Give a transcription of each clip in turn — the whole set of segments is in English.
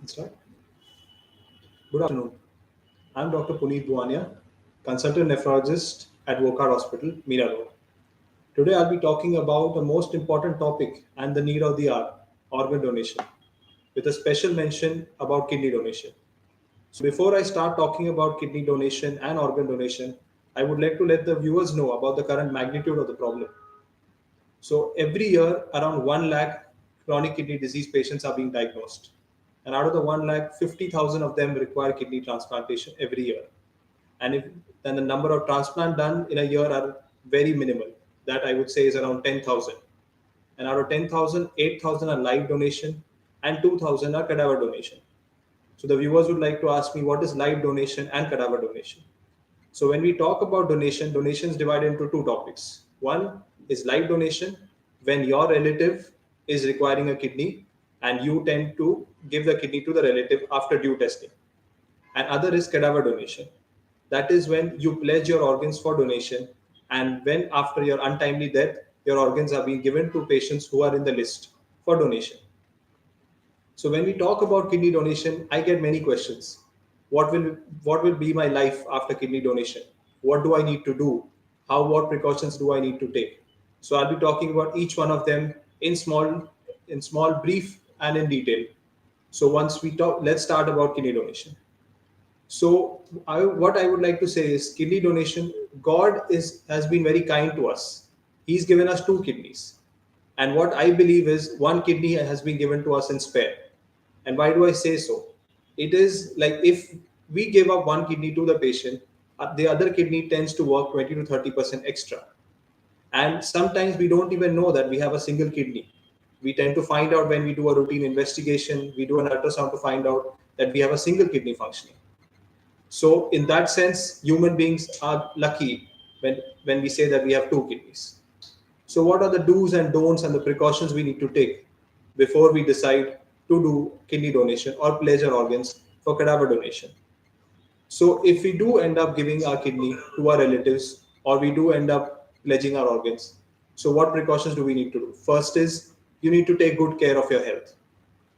That's right. Good afternoon. I'm Dr. Puneet Bhuwania, consultant nephrologist at Wockhardt Hospital, Mira Road. Today I'll be talking about the most important topic and the need of the hour, organ donation, with a special mention about kidney donation. So before I start talking about kidney donation and organ donation, I would like to let the viewers know about the current magnitude of the problem. So every year, around 1 lakh chronic kidney disease patients are being diagnosed. And out of the 1 lakh, 50,000 of them require kidney transplantation every year. And if then the number of transplant done in a year are very minimal. That I would say is around 10,000. And out of 10,000, 8,000 are live donation and 2,000 are cadaver donation. So the viewers would like to ask me what is live donation and cadaver donation. So when we talk about donation, donation is divided into two topics. One is live donation, when your relative is requiring a kidney and you tend to give the kidney to the relative after due testing. And other is cadaver donation. That is when you pledge your organs for donation and when after your untimely death, your organs are being given to patients who are in the list for donation. So when we talk about kidney donation, I get many questions. What will be my life after kidney donation? What do I need to do? What precautions do I need to take? So I'll be talking about each one of them in small brief and in detail. So once we talk, let's start about kidney donation. So what I would like to say is kidney donation. God has been very kind to us. He's given us two kidneys, and what I believe is one kidney has been given to us in spare. And why do I say so? It is like if we give up one kidney to the patient, the other kidney tends to work 20 to 30% extra. And sometimes we don't even know that we have a single kidney. We tend to find out when we do a routine investigation, we do an ultrasound to find out that we have a single kidney functioning. So in that sense, human beings are lucky when we say that we have two kidneys. So what are the do's and don'ts and the precautions we need to take before we decide to do kidney donation or pledge our organs for cadaver donation? So if we do end up giving our kidney to our relatives or we do end up pledging our organs, so what precautions do we need to do? First is you need to take good care of your health.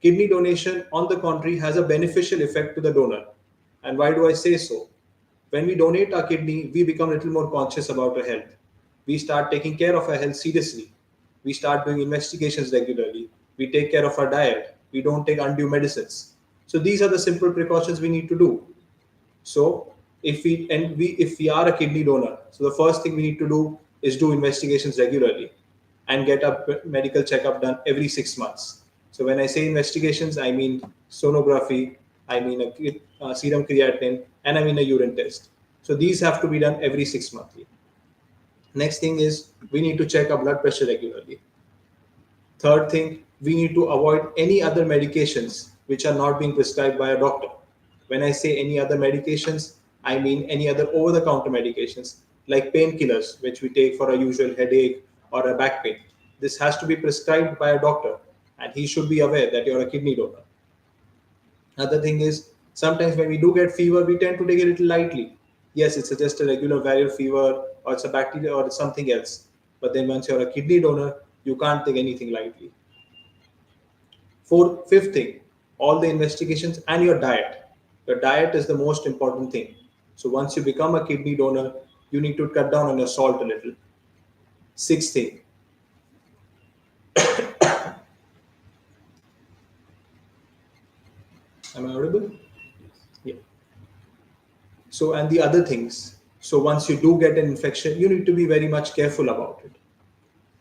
Kidney donation, on the contrary, has a beneficial effect to the donor. And why do I say so? When we donate our kidney, we become a little more conscious about our health. We start taking care of our health seriously. We start doing investigations regularly. We take care of our diet. We don't take undue medicines. So these are the simple precautions we need to do. So if we are a kidney donor, so the first thing we need to do is do investigations regularly and get a medical checkup done every 6 months. So when I say investigations, I mean sonography, I mean a serum creatinine, and I mean a urine test. So these have to be done every 6 months. Next thing is we need to check our blood pressure regularly. Third thing, we need to avoid any other medications which are not being prescribed by a doctor. When I say any other medications, I mean any other over-the-counter medications like painkillers, which we take for a usual headache or a back pain. This has to be prescribed by a doctor, and he should be aware that you're a kidney donor. Another thing is sometimes when we do get fever, we tend to take it a little lightly. Yes, it's just a regular viral fever, or it's a bacteria, or it's something else. But then once you're a kidney donor, you can't take anything lightly. Fifth thing, all the investigations and your diet. Your diet is the most important thing. So once you become a kidney donor, you need to cut down on your salt a little. Sixth thing, am I audible? Yeah. So, and the other things. So once you do get an infection, you need to be very much careful about it.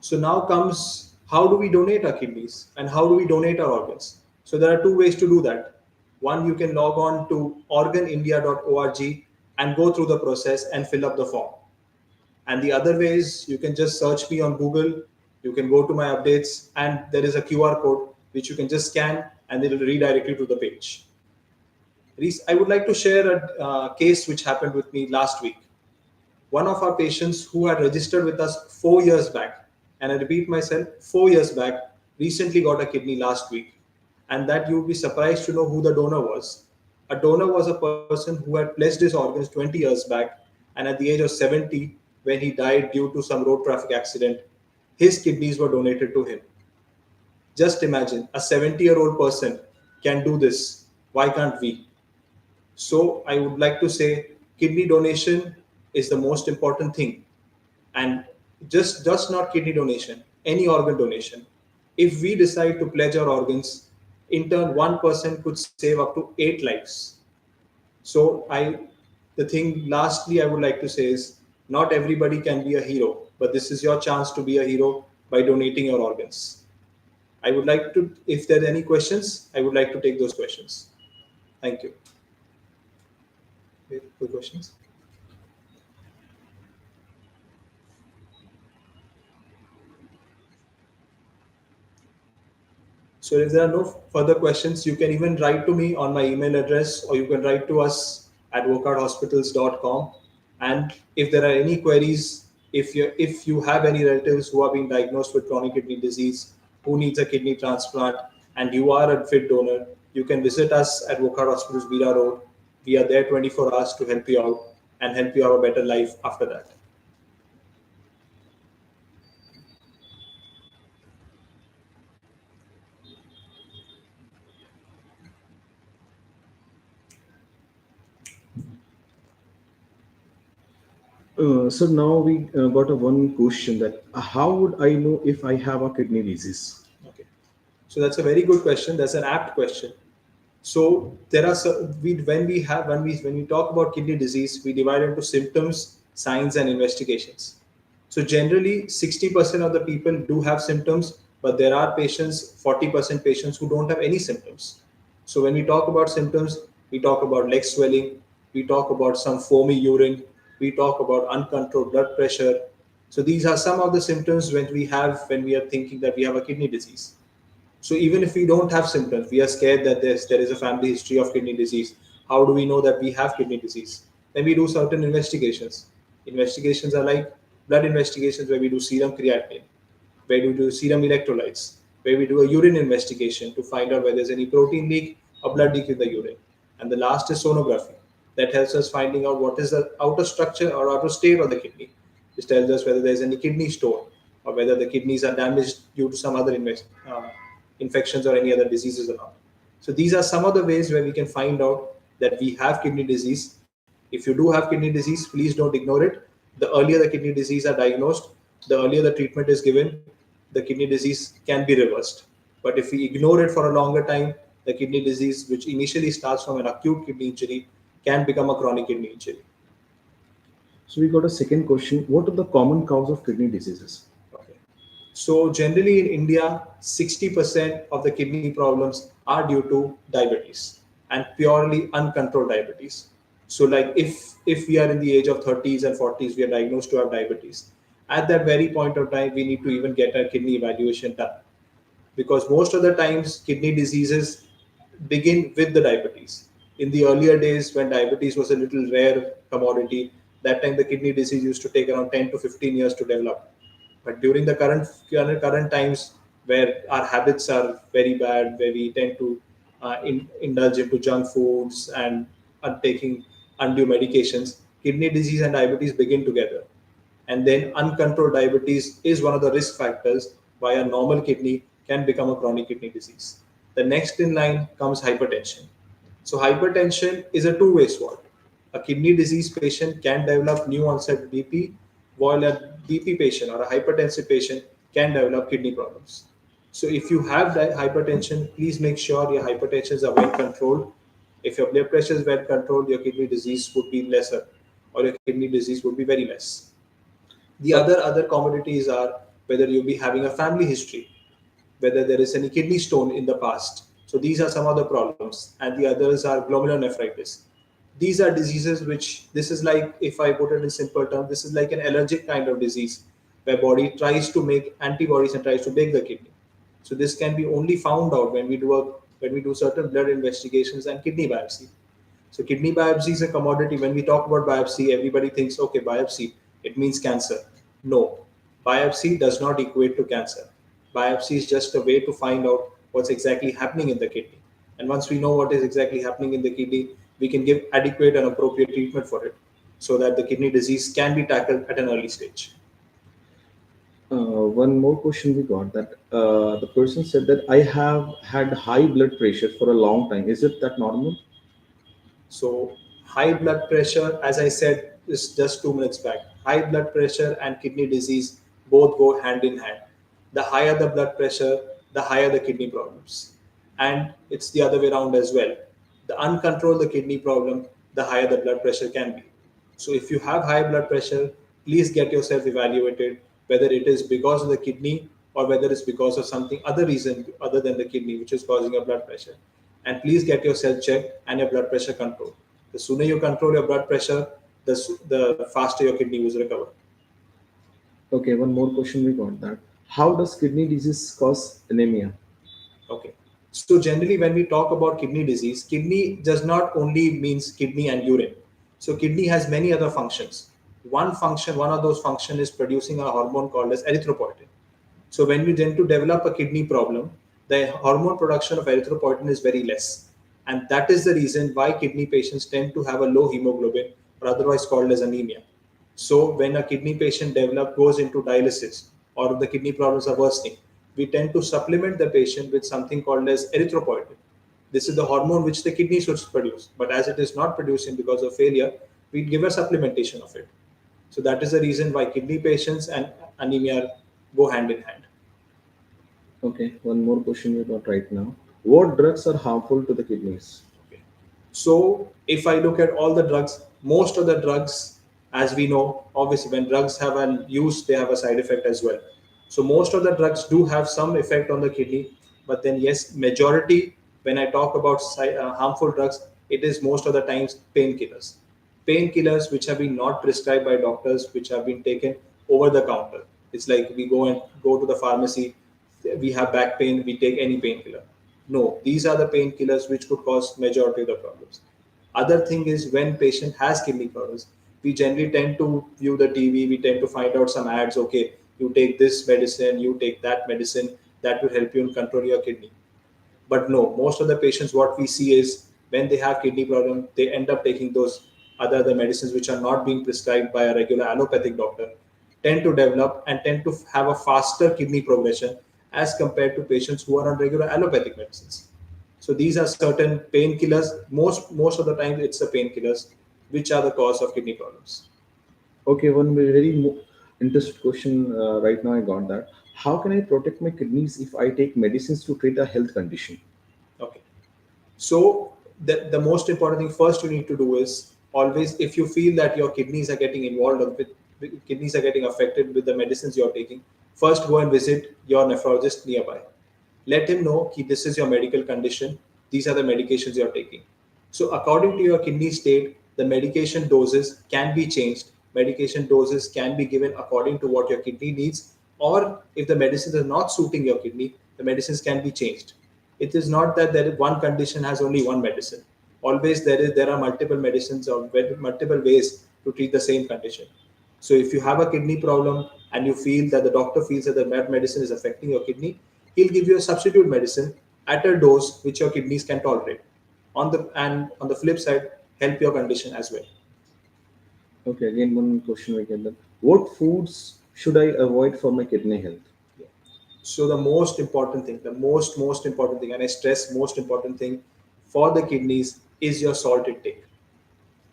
So now comes how do we donate our kidneys and how do we donate our organs? So there are two ways to do that. One, you can log on to organindia.org and go through the process and fill up the form. And the other way is you can just search me on Google. You can go to my updates and there is a QR code which you can just scan and it will redirect you to the page. I would like to share a case which happened with me last week. One of our patients who had registered with us 4 years back, and I repeat myself, 4 years back, recently got a kidney last week. And that you would be surprised to know who the donor was. A donor was a person who had pledged his organs 20 years back, and at the age of 70, when he died due to some road traffic accident, his kidneys were donated to him. Just imagine, a 70-year-old person can do this Why can't we? So I would like to say kidney donation is the most important thing, and just not kidney donation, any organ donation. If we decide to pledge our organs, in turn one person could save up to 8 lives. So the thing lastly I would like to say is not everybody can be a hero, but this is your chance to be a hero by donating your organs. I would like to, if there are any questions, I would like to take those questions. Thank you. Good questions. So if there are no further questions, you can even write to me on my email address, or you can write to us at wockharthospitals.com. And if there are any queries, if you have any relatives who are being diagnosed with chronic kidney disease, who needs a kidney transplant, and you are a fit donor, you can visit us at Wockhardt Hospitals, Mira Road. We are there 24 hours to help you out and help you have a better life after that. So now we got a one question that how would I know if I have a kidney disease? Okay. So that's a very good question. That's an apt question. So there are when we talk about kidney disease, we divide into symptoms, signs, and investigations. So generally, 60% of the people do have symptoms, but there are patients, 40% patients who don't have any symptoms. So when we talk about symptoms, we talk about leg swelling, we talk about some foamy urine, we talk about uncontrolled blood pressure. So these are some of the symptoms when we are thinking that we have a kidney disease. So even if we don't have symptoms, we are scared that there is a family history of kidney disease. How do we know that we have kidney disease? Then we do certain investigations. Investigations are like blood investigations where we do serum creatinine, where we do serum electrolytes, where we do a urine investigation to find out whether there's any protein leak or blood leak in the urine. And the last is sonography. That helps us finding out what is the outer structure or outer state of the kidney. This tells us whether there's any kidney stone or whether the kidneys are damaged due to some other infections or any other diseases or not. So these are some of the ways where we can find out that we have kidney disease. If you do have kidney disease, please don't ignore it. The earlier the kidney disease are diagnosed, the earlier the treatment is given, the kidney disease can be reversed. But if we ignore it for a longer time, the kidney disease, which initially starts from an acute kidney injury, can become a chronic kidney injury. So we got a second question. What are the common cause of kidney diseases? Okay. So generally in India, 60% of the kidney problems are due to diabetes and purely uncontrolled diabetes. So like if we are in the age of 30s and 40s, we are diagnosed to have diabetes. At that very point of time, we need to even get a kidney evaluation done, because most of the times kidney diseases begin with the diabetes. In the earlier days when diabetes was a little rare commodity, that time the kidney disease used to take around 10 to 15 years to develop. But during the current times where our habits are very bad, where we tend to indulge into junk foods and are taking undue medications, kidney disease and diabetes begin together. And then uncontrolled diabetes is one of the risk factors why a normal kidney can become a chronic kidney disease. The next in line comes hypertension. So hypertension is a two-way sword. A kidney disease patient can develop new onset BP, while a BP patient or a hypertensive patient can develop kidney problems. So if you have hypertension, please make sure your hypertensions are well controlled. If your blood pressure is well controlled, your kidney disease would be lesser, or your kidney disease would be very less. The other commodities are whether you'll be having a family history, whether there is any kidney stone in the past. So these are some of the problems, and the others are glomerulonephritis. These are diseases which, this is like, if I put it in simple terms, this is like an allergic kind of disease where body tries to make antibodies and tries to break the kidney. So this can be only found out when we do certain blood investigations and kidney biopsy. So kidney biopsy is a commodity. When we talk about biopsy, everybody thinks, okay, biopsy, it means cancer. No, biopsy does not equate to cancer. Biopsy is just a way to find out what's exactly happening in the kidney. And once we know what is exactly happening in the kidney, we can give adequate and appropriate treatment for it so that the kidney disease can be tackled at an early stage. One more question we got that the person said that I have had high blood pressure for a long time. Is it that normal? So high blood pressure, as I said is just 2 minutes back, high blood pressure and kidney disease both go hand in hand. The higher the blood pressure, the higher the kidney problems. And it's the other way around as well. The uncontrolled the kidney problem, the higher the blood pressure can be. So if you have high blood pressure, please get yourself evaluated whether it is because of the kidney or whether it's because of something other reason other than the kidney which is causing your blood pressure. And please get yourself checked and your blood pressure controlled. The sooner you control your blood pressure, the faster your kidney will recover. Okay, one more question we got that. How does kidney disease cause anemia? Okay. So generally, when we talk about kidney disease, kidney does not only means kidney and urine. So kidney has many other functions. One of those function is producing a hormone called as erythropoietin. So when we tend to develop a kidney problem, the hormone production of erythropoietin is very less. And that is the reason why kidney patients tend to have a low hemoglobin or otherwise called as anemia. So when a kidney patient goes into dialysis or the kidney problems are worsening, we tend to supplement the patient with something called as erythropoietin. This is the hormone which the kidney should produce, but as it is not producing because of failure, we give a supplementation of it. So that is the reason why kidney patients and anemia go hand in hand. Okay, one more question we got right now. What drugs are harmful to the kidneys? Okay. So if I look at all the drugs, most of the drugs, as we know, obviously when drugs have an use, they have a side effect as well. So most of the drugs do have some effect on the kidney, but then yes, majority when I talk about harmful drugs, it is most of the times painkillers. Painkillers which have been not prescribed by doctors, which have been taken over the counter. It's like we go to the pharmacy, we have back pain, we take any painkiller. No, these are the painkillers which could cause majority of the problems. Other thing is when patient has kidney problems, we generally tend to view the TV, we tend to find out some ads, okay, you take this medicine, you take that medicine, that will help you in control your kidney. But no, most of the patients, what we see is when they have kidney problem, they end up taking those other medicines which are not being prescribed by a regular allopathic doctor, tend to develop and tend to have a faster kidney progression as compared to patients who are on regular allopathic medicines. So these are certain painkillers. Most of the time, it's the painkillers which are the cause of kidney problems. Okay, one very interesting question right now I got that. How can I protect my kidneys if I take medicines to treat a health condition? Okay. So the most important thing first you need to do is always if you feel that your kidneys are getting involved or kidneys are getting affected with the medicines you're taking, first go and visit your nephrologist nearby. Let him know that this is your medical condition, these are the medications you're taking. So according to your kidney state, the medication doses can be changed. Medication doses can be given according to what your kidney needs, or if the medicines are not suiting your kidney, the medicines can be changed. It is not that there is one condition has only one medicine. Always there are multiple medicines or multiple ways to treat the same condition. So if you have a kidney problem and you feel that the doctor feels that the medicine is affecting your kidney, he'll give you a substitute medicine at a dose which your kidneys can tolerate. On the flip side, help your condition as well. Okay, again one question we get that. What foods should I avoid for my kidney health? Yeah. So the most important thing, the most important thing, and I stress most important thing for the kidneys is your salt intake.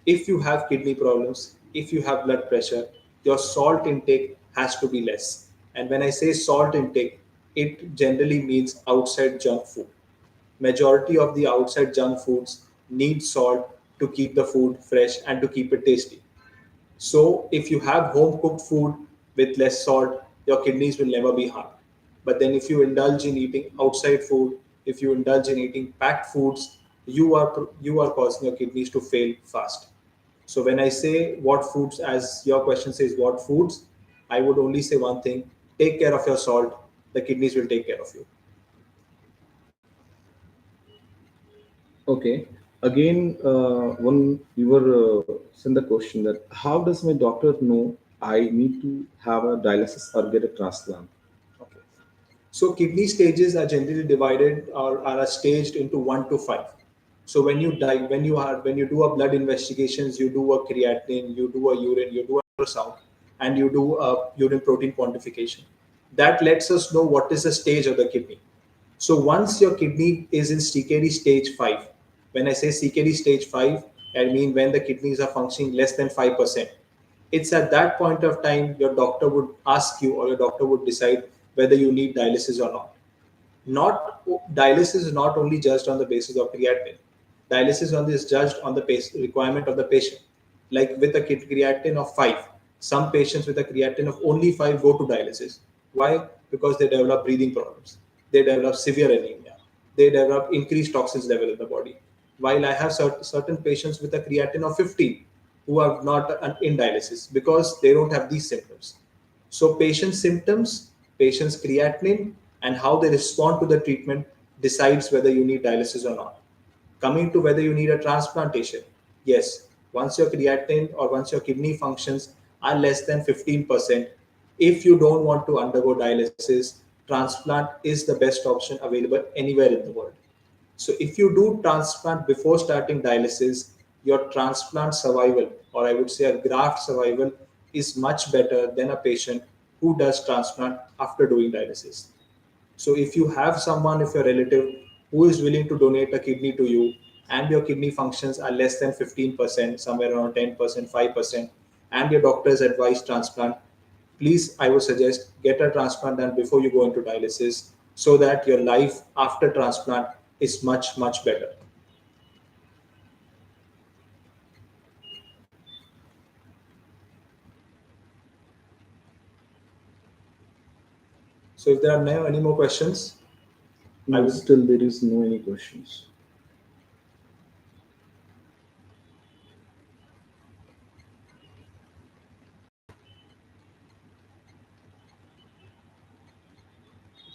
If you have kidney problems, if you have blood pressure, your salt intake has to be less. And when I say salt intake, it generally means outside junk food. Majority of the outside junk foods need salt to keep the food fresh and to keep it tasty. So if you have home cooked food with less salt, your kidneys will never be harmed. But then if you indulge in eating outside food, if you indulge in eating packed foods, you are causing your kidneys to fail fast. So when I say what foods, as your question says what foods, I would only say one thing: take care of your salt. The kidneys will take care of you. Okay, again one you were sent the question that how does my doctor know I need to have a dialysis or get a transplant? Okay. So kidney stages are generally divided or are staged into 1 to 5. So when you die, when you do a blood investigations, you do a creatinine, you do a urine, you do a ultrasound, and you do a urine protein quantification. That lets us know what is the stage of the kidney. So once your kidney is in CKD stage 5, when I say CKD stage 5, I mean when the kidneys are functioning less than 5%. It's at that point of time your doctor would ask you, or your doctor would decide whether you need dialysis or not. Not dialysis is not only judged on the basis of creatinine. Dialysis on is judged on the requirement of the patient. Like with a creatinine of 5, some patients with a creatinine of only 5 go to dialysis. Why? Because they develop breathing problems. They develop severe anemia. They develop increased toxins level in the body. While I have certain patients with a creatinine of 15 who are not in dialysis because they don't have these symptoms. So patient's symptoms, patient's creatinine, and how they respond to the treatment decides whether you need dialysis or not. Coming to whether you need a transplantation, yes, once your creatinine or once your kidney functions are less than 15%, if you don't want to undergo dialysis, transplant is the best option available anywhere in the world. So if you do transplant before starting dialysis, your transplant survival, or I would say a graft survival, is much better than a patient who does transplant after doing dialysis. So if you have someone, if your relative who is willing to donate a kidney to you and your kidney functions are less than 15%, somewhere around 10%, 5%, and your doctor has advised transplant, please, I would suggest get a transplant done before you go into dialysis so that your life after transplant is much, much better. So if there are no any more questions, I No, would. still there is no any questions.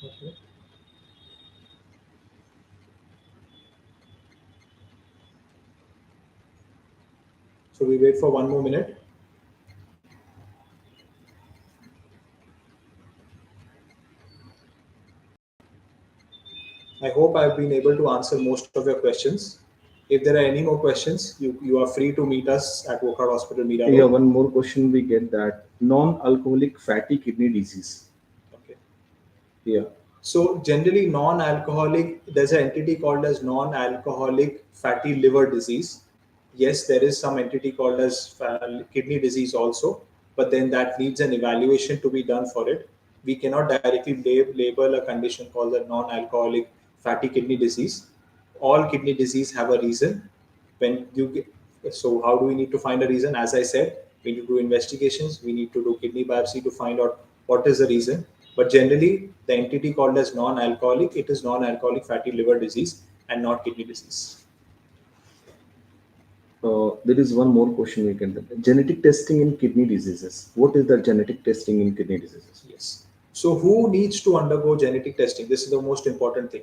Okay. So we wait for 1 more minute. I hope I've been able to answer most of your questions. If there are any more questions, you are free to meet us at Wockhardt Hospital, Mira Yeah, Road. one more question we get that non-alcoholic fatty kidney disease. Okay. Yeah. So generally, non-alcoholic, there's an entity called as non-alcoholic fatty liver disease. Yes, there is some entity called as kidney disease also, but then that needs an evaluation to be done for it. We cannot directly label a condition called a non-alcoholic fatty kidney disease. All kidney disease have a reason. When you get, so how do we need to find a reason? As I said, we need to do investigations. We need to do kidney biopsy to find out what is the reason. But generally, the entity called as non-alcoholic, it is non-alcoholic fatty liver disease and not kidney disease. There is one more question we can get. Genetic testing in kidney diseases. What is the genetic testing in kidney diseases? Yes. So who needs to undergo genetic testing? This is the most important thing.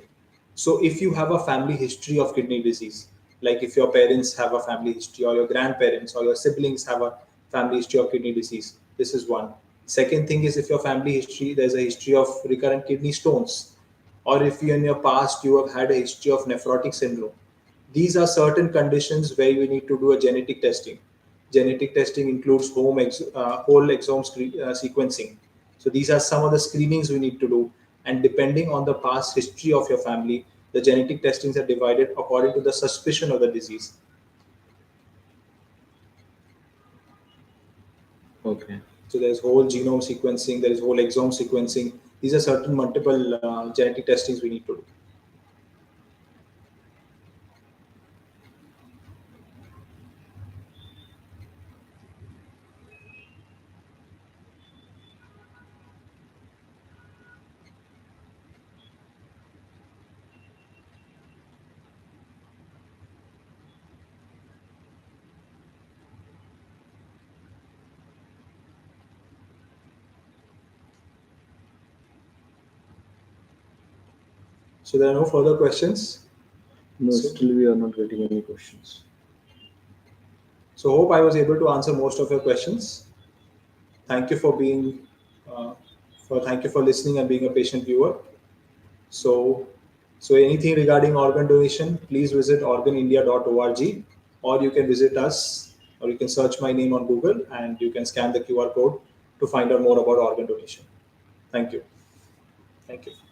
So if you have a family history of kidney disease, like if your parents have a family history, or your grandparents or your siblings have a family history of kidney disease, this is one. Second thing is if your family history, there's a history of recurrent kidney stones, or if you in your past you have had a history of nephrotic syndrome. These are certain conditions where we need to do a genetic testing. Genetic testing includes whole exome sequencing. So these are some of the screenings we need to do. And depending on the past history of your family, the genetic testings are divided according to the suspicion of the disease. Okay. So there's whole genome sequencing, there is whole exome sequencing. These are certain multiple genetic testings we need to do. So there are no further questions. No, So, still we are not getting any questions. so hope I was able to answer most of your questions. Thank you for being, uh, thank you for listening and being a patient viewer. So, so anything regarding organ donation, please visit organindia.org, or you can visit us, or you can search my name on Google and you can scan the QR code to find out more about organ donation. Thank you. Thank you.